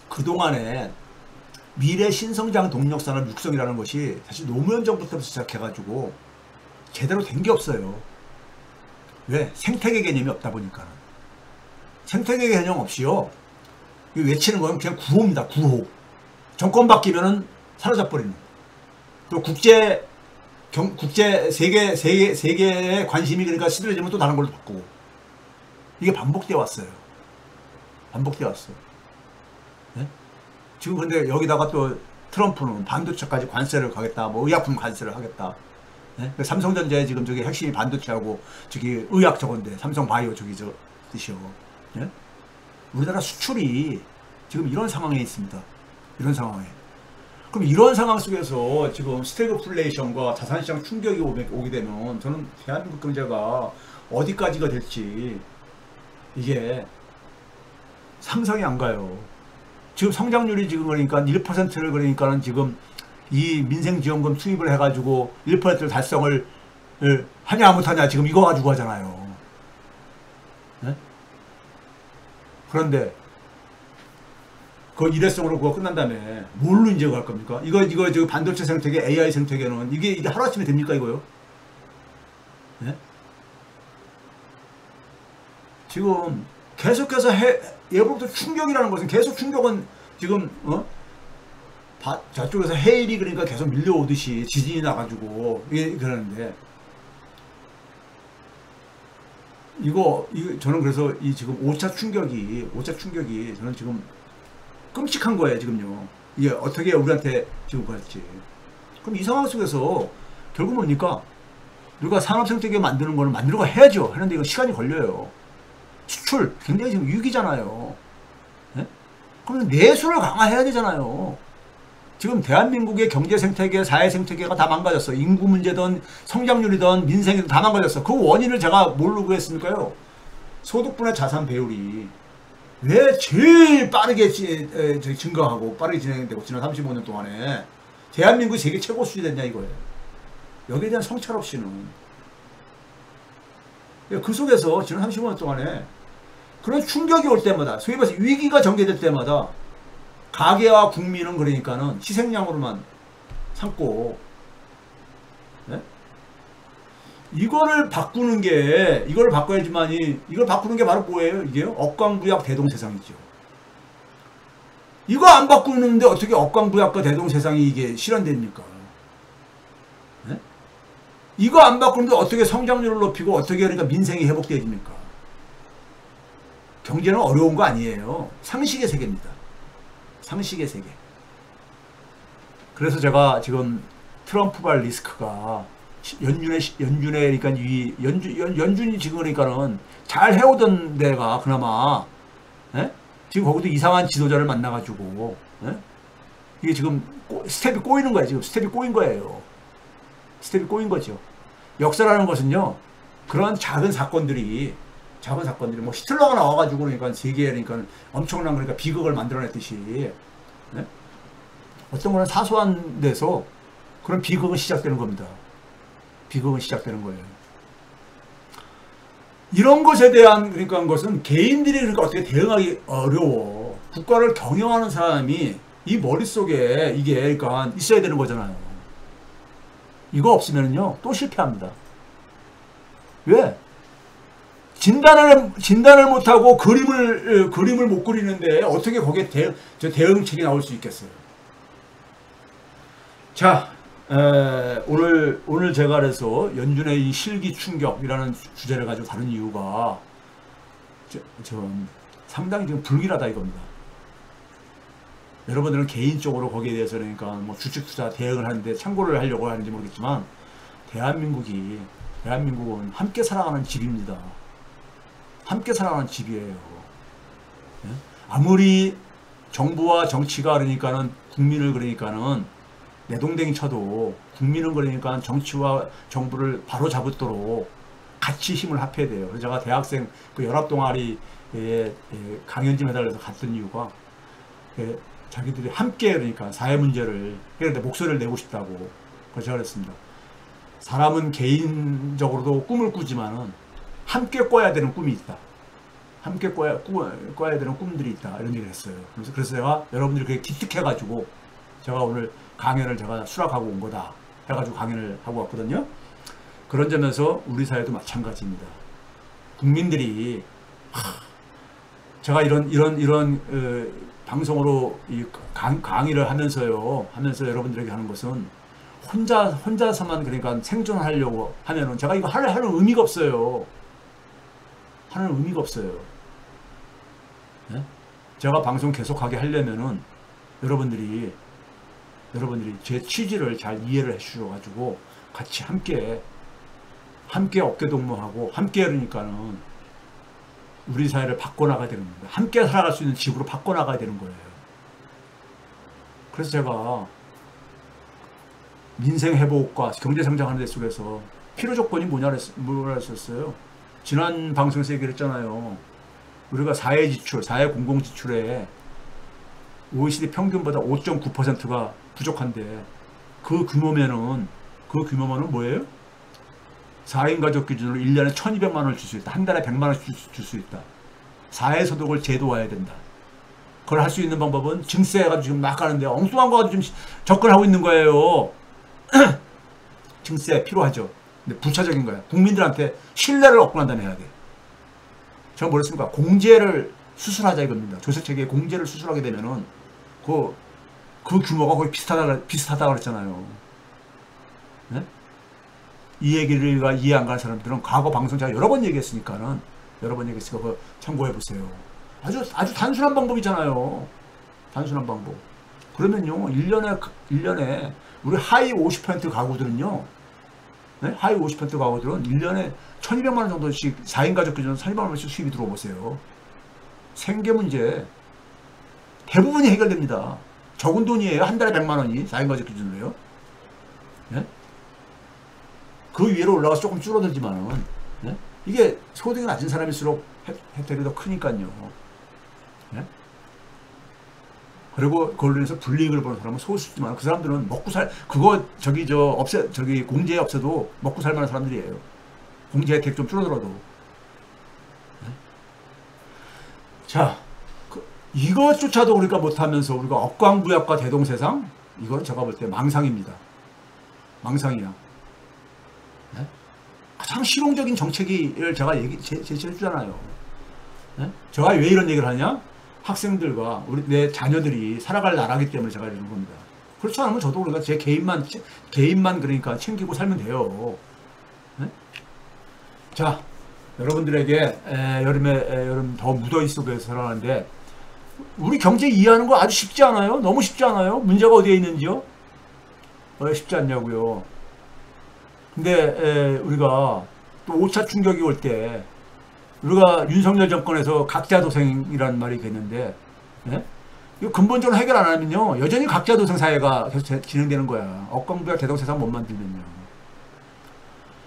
그동안에 미래 신성장 동력산업 육성이라는 것이 사실 노무현 정부부터 시작해가지고 제대로 된 게 없어요. 왜? 생태계 개념이 없다 보니까. 생태계 개념 없이요. 외치는 건 그냥 구호입니다. 구호. 정권 바뀌면은 사라져버리는. 또 세계의 관심이 그러니까 시들해지면 또 다른 걸로 바꾸고. 이게 반복되어 왔어요. 네? 지금 근데 여기다가 또 트럼프는 반도체까지 관세를 가겠다. 뭐 의약품 관세를 하겠다. 네? 삼성전자에 지금 저기 핵심이 반도체하고 저기 의약 저건데 삼성바이오 저기 저 뜻이요. 네? 우리나라 수출이 지금 이런 상황에 있습니다. 이런 상황에. 그럼 이런 상황 속에서 지금 스태그플레이션과 자산시장 충격이 오게 되면 저는 대한민국 경제가 어디까지가 될지 이게 상상이 안 가요. 지금 성장률이 지금 그러니까 1%를 그러니까는 지금 이 민생지원금 투입을 해가지고 1%를 달성을 하냐 못하냐 지금 이거 가지고 하잖아요. 네? 그런데 그 일회성으로 그거 끝난 다음에 뭘로 이제 갈 겁니까? 이거 지금 반도체 생태계, AI 생태계는 이게 하루아침에 됩니까 이거요? 네? 지금 계속해서 예로부터 충격이라는 것은 계속 충격은 지금 저쪽에서 해일이 그러니까 계속 밀려오듯이 지진이 나가지고 이게 그러는데 이거 저는 그래서 이 지금 5차 충격이 저는 지금 끔찍한 거예요 지금요. 이게 어떻게 우리한테 지금 갈지. 그럼 이 상황 속에서 결국 뭡니까? 우리가 산업생태계 만드는 거는 만들고 해야죠. 하는데 이거 시간이 걸려요. 수출 굉장히 지금 위기잖아요. 네? 그러면 내수를 강화해야 되잖아요. 지금 대한민국의 경제생태계, 사회생태계가 다 망가졌어. 인구 문제든 성장률이든 민생이든 다 망가졌어. 그 원인을 제가 뭘로 구했습니까요? 소득분의 자산 배율이 왜 제일 빠르게 증가하고 빠르게 진행되고 지난 35년 동안에 대한민국이 세계 최고 수준이 됐냐 이거예요. 여기에 대한 성찰 없이는 그 속에서 지난 35년 동안에 그런 충격이 올 때마다 소위 말해서 위기가 전개될 때마다 가계와 국민은 그러니까는 희생양으로만 삼고 네? 이거를 바꾸는 게 이걸 바꿔야지만이 이걸 바꾸는 게 바로 뭐예요? 이게요? 억강부약 대동세상이죠. 이거 안 바꾸는데 어떻게 억강부약과 대동세상이 이게 실현됩니까? 네? 이거 안 바꾸는데 어떻게 성장률을 높이고 어떻게 그러니까 민생이 회복되어집니까? 경제는 어려운 거 아니에요. 상식의 세계입니다. 상식의 세계. 그래서 제가 지금 트럼프발 리스크가 연준에 그러니까 연준이 지금 그러니까는 잘 해오던 데가 그나마 예? 지금 거기도 이상한 지도자를 만나가지고 예? 이게 지금 스텝이 꼬이는 거예요. 지금 스텝이 꼬인 거예요. 스텝이 꼬인 거죠. 역사라는 것은요 그런 작은 사건들이 뭐 히틀러가 나와가지고 그러니까 세계에 그러니까 엄청난 그러니까 비극을 만들어냈듯이 네? 어떤 거는 사소한 데서 그런 비극은 시작되는 겁니다. 비극은 시작되는 거예요. 이런 것에 대한 그러니까 것은 개인들이 그러니까 어떻게 대응하기 어려워. 국가를 경영하는 사람이 이 머릿속에 이게 그러니까 있어야 되는 거잖아요. 이거 없으면요 또 실패합니다. 왜? 진단을 못하고 그림을 못 그리는데 어떻게 거기에 대응책이 나올 수 있겠어요? 자, 오늘 제가 그래서 연준의 이 실기 충격이라는 주제를 가지고 다룬 이유가 좀 상당히 지금 불길하다 이겁니다. 여러분들은 개인적으로 거기에 대해서 그러니까 뭐 주식 투자 대응을 하는데 참고를 하려고 하는지 모르겠지만 대한민국은 함께 살아가는 집입니다. 함께 살아가는 집이에요. 예? 아무리 정부와 정치가 그러니까는 국민을 그러니까는 내동댕이 쳐도 국민은 그러니까 정치와 정부를 바로 잡도록 같이 힘을 합해야 돼요. 그래서 제가 대학생 그 연합동아리에 강연지 매달려서 갔던 이유가 자기들이 함께 그러니까 사회 문제를 그런데 목소리를 내고 싶다고 그래서 제가 그랬습니다. 사람은 개인적으로도 꿈을 꾸지만은 함께 꿔야 되는 꿈이 있다. 함께 꿔야 되는 꿈들이 있다. 이런 얘기를 했어요. 그래서 제가 여러분들이 그게 기특해가지고 제가 오늘 강연을 제가 수락하고 온 거다. 해가지고 강연을 하고 왔거든요. 그런 점에서 우리 사회도 마찬가지입니다. 국민들이 제가 이런 방송으로 이 강의를 하면서 여러분들에게 하는 것은 혼자서만 그러니까 생존하려고 하면은 제가 이거 하는 의미가 없어요. 하는 의미가 없어요. 네? 제가 방송 계속하게 하려면은 여러분들이 제 취지를 잘 이해를 해 주셔가지고 같이 함께 어깨동무하고 함께 그러니까는 우리 사회를 바꿔나가야 되는 겁니다. 함께 살아갈 수 있는 집으로 바꿔나가야 되는 거예요. 그래서 제가 민생 회복과 경제 성장하는 데 속에서 필요 조건이 뭐냐 했었어요. 지난 방송에서 얘기를 했잖아요. 우리가 사회 공공 지출에 OECD 평균보다 5.9%가 부족한데 그 규모면은 뭐예요? 4인 가족 기준으로 1년에 1,200만 원을 줄 수 있다. 한 달에 100만 원씩 줄 수 있다. 사회소득을 제도화해야 된다. 그걸 할 수 있는 방법은 증세가 지금 막 가는데 엉뚱한 거 가지고 지금 접근하고 있는 거예요. 증세 필요하죠. 근데 부차적인 거야. 국민들한테 신뢰를 얻고 난 다음에 해야 돼. 제가 뭐랬습니까? 공제를 수술하자 이겁니다. 조세체계에 공제를 수술하게 되면은 그 규모가 거의 비슷하다고 그랬잖아요. 네? 이 얘기를 이해 안 가는 사람들은 과거 방송 제가 여러 번 얘기했으니까 그거 참고해 보세요. 아주 단순한 방법이잖아요. 단순한 방법. 그러면요, 1년에 우리 하위 50% 가구들은요, 네? 하위 50% 가구들은 1년에 1,200만 원 정도씩 4인 가족 기준으로 1,200만 원씩 수입이 들어오세요. 생계 문제 대부분이 해결됩니다. 적은 돈이에요. 한 달에 100만 원이 4인 가족 기준으로요. 네? 그 위로 올라가서 조금 줄어들지만은 네? 이게 소득이 낮은 사람일수록 혜택이 더 크니까요. 네? 그리고 그걸로 인해서 불이익을 보는 사람은 소수지만 그 사람들은 먹고 공제 없어도 먹고 살 만한 사람들이에요. 공제 혜택 좀 줄어들어도. 네? 자, 이것조차도 우리가 못하면서 우리가 억광부약과 대동세상, 이건 제가 볼 때 망상입니다. 망상이야. 네? 가장 실용적인 정책을 제가 제시해 주잖아요. 네? 제가 왜 이런 얘기를 하냐? 학생들과 내 자녀들이 살아갈 나라기 때문에 제가 이러는 겁니다. 그렇지 않으면 저도 우리가 제 개인만 그러니까 챙기고 살면 돼요. 네? 자, 여러분들에게 여름 더 무더위 속에서 살아가는데 우리 경제 이해하는 거 아주 쉽지 않아요? 너무 쉽지 않아요? 문제가 어디에 있는지요? 왜 쉽지 않냐고요. 근데 우리가 또 5차 충격이 올 때 우리가 윤석열 정권에서 각자도생이라는 말이 있겠는데 예? 이거 근본적으로 해결 안 하면요 여전히 각자도생 사회가 계속 진행되는 거야. 억광부약 대동세상 못 만들면요.